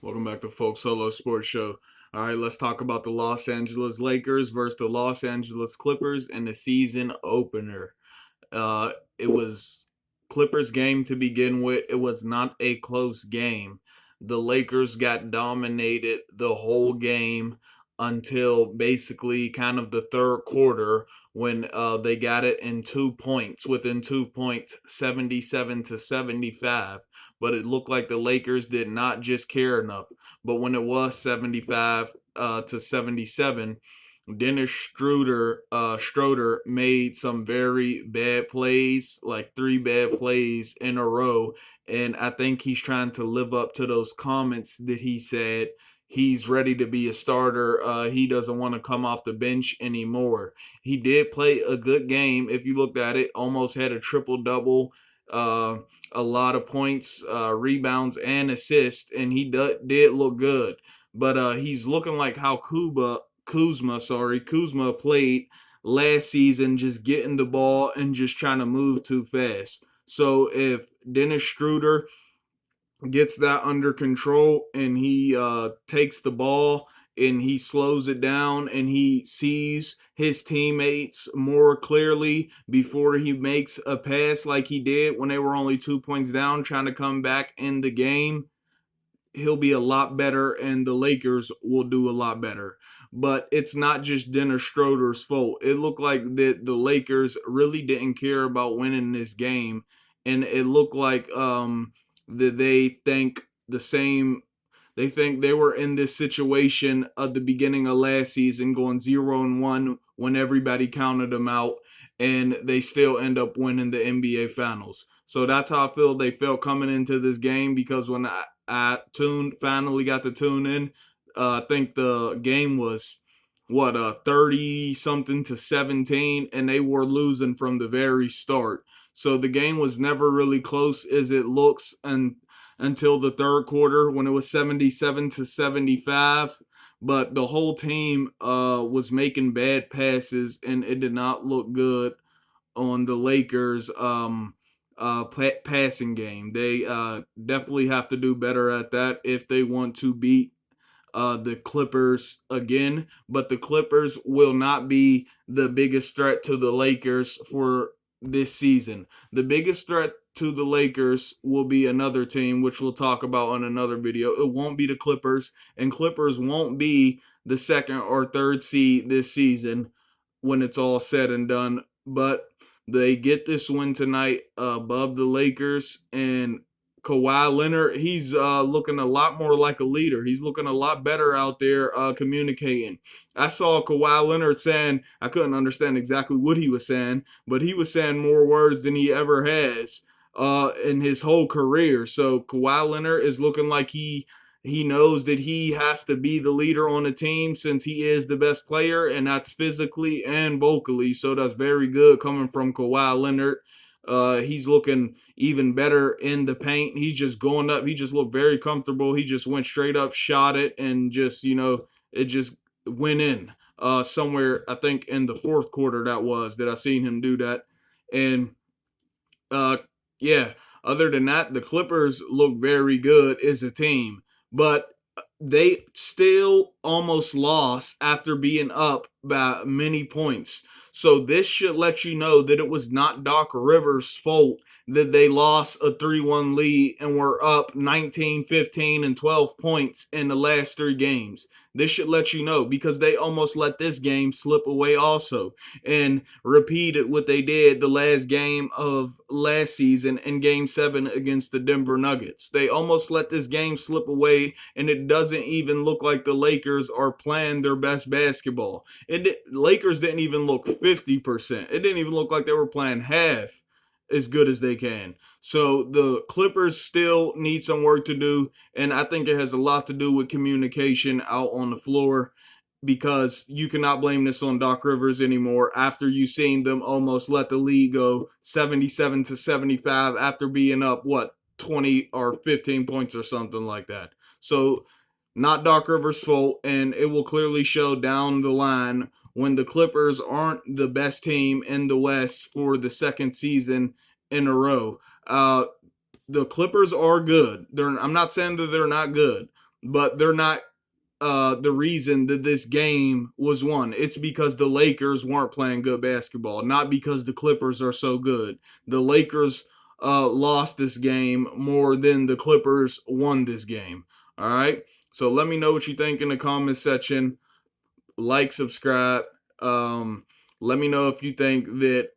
Welcome back to Folk Solo Sports Show. All right, let's talk about the Los Angeles Lakers versus the Los Angeles Clippers in the season opener. It was Clippers game to begin with. It was not a close game. The Lakers got dominated the whole game until basically kind of the third quarter when they got it in 2 points, within 2 points, 77-75. But it looked like the Lakers did not just care enough. But when it was 75 to 77, Dennis Schroeder made some very bad plays, like three bad plays in a row, and I think he's trying to live up to those comments that he said. He's ready to be a starter. He doesn't want to come off the bench anymore. He did play a good game. If you looked at it, almost had a triple double, uh, a lot of points, rebounds, and assists, and he did look good. But he's looking like how Kuzma played last season, just getting the ball and just trying to move too fast. So if Dennis Schroeder gets that under control and he takes the ball and he slows it down and he sees his teammates more clearly before he makes a pass like he did when they were only 2 points down trying to come back in the game, he'll be a lot better and the Lakers will do a lot better. But it's not just Dennis Schroeder's fault. It looked like that the Lakers really didn't care about winning this game, and it looked like that they think the same. They think they were in this situation at the beginning of last season, going 0-1 when everybody counted them out, and they still end up winning the NBA Finals. So that's how I feel they felt coming into this game, because when I finally got to tune in, I think the game was 30 something to 17, and they were losing from the very start. So the game was never really close as it looks, and until the third quarter when it was 77-75. But the whole team was making bad passes, and it did not look good on the Lakers passing game. They definitely have to do better at that if they want to beat the Clippers again. But the Clippers will not be the biggest threat to the Lakers for this season. The biggest threat to the Lakers will be another team, which we'll talk about on another video. It won't be the Clippers, and Clippers won't be the second or third seed this season when it's all said and done. But they get this win tonight above the Lakers, and Kawhi Leonard, he's looking a lot more like a leader. He's looking a lot better out there communicating. I saw Kawhi Leonard saying, I couldn't understand exactly what he was saying, but he was saying more words than he ever has in his whole career. So Kawhi Leonard is looking like he knows that he has to be the leader on the team since he is the best player, and that's physically and vocally. So that's very good coming from Kawhi Leonard. He's looking even better in the paint. He's just going up. He just looked very comfortable. He just went straight up, shot it, and just, it just went in. Somewhere, I think in the fourth quarter that I seen him do that. And uh, yeah, other than that, the Clippers look very good as a team, but they still almost lost after being up by many points. So this should let you know that it was not Doc Rivers' fault that they lost a 3-1 lead and were up 19, 15, and 12 points in the last three games. This should let you know, because they almost let this game slip away also, and repeated what they did the last game of last season in game 7 against the Denver Nuggets. They almost let this game slip away, and it doesn't even look like the Lakers are playing their best basketball. Lakers didn't even look 50%. It didn't even look like they were playing half as good as they can. So the Clippers still need some work to do, and I think it has a lot to do with communication out on the floor, because you cannot blame this on Doc Rivers anymore after you seen them almost let the league go 77-75 after being up 20 or 15 points or something like that. So not Doc Rivers' fault, and it will clearly show down the line when the Clippers aren't the best team in the West for the second season in a row. The Clippers are good. I'm not saying that they're not good, but they're not the reason that this game was won. It's because the Lakers weren't playing good basketball, not because the Clippers are so good. The Lakers lost this game more than the Clippers won this game. All right. So let me know what you think in the comment section. Like, subscribe. Let me know if you think that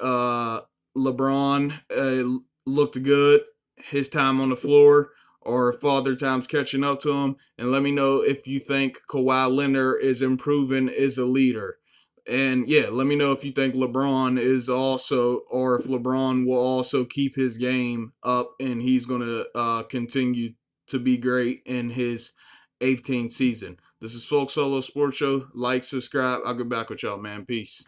LeBron looked good his time on the floor, or Father Time's catching up to him. And let me know if you think Kawhi Leonard is improving as a leader. And yeah, let me know if you think LeBron is also, or if LeBron will also keep his game up and he's going to continue to be great in his 18th season. This is Folk Solo Sports Show. Like, subscribe. I'll get back with y'all, man. Peace.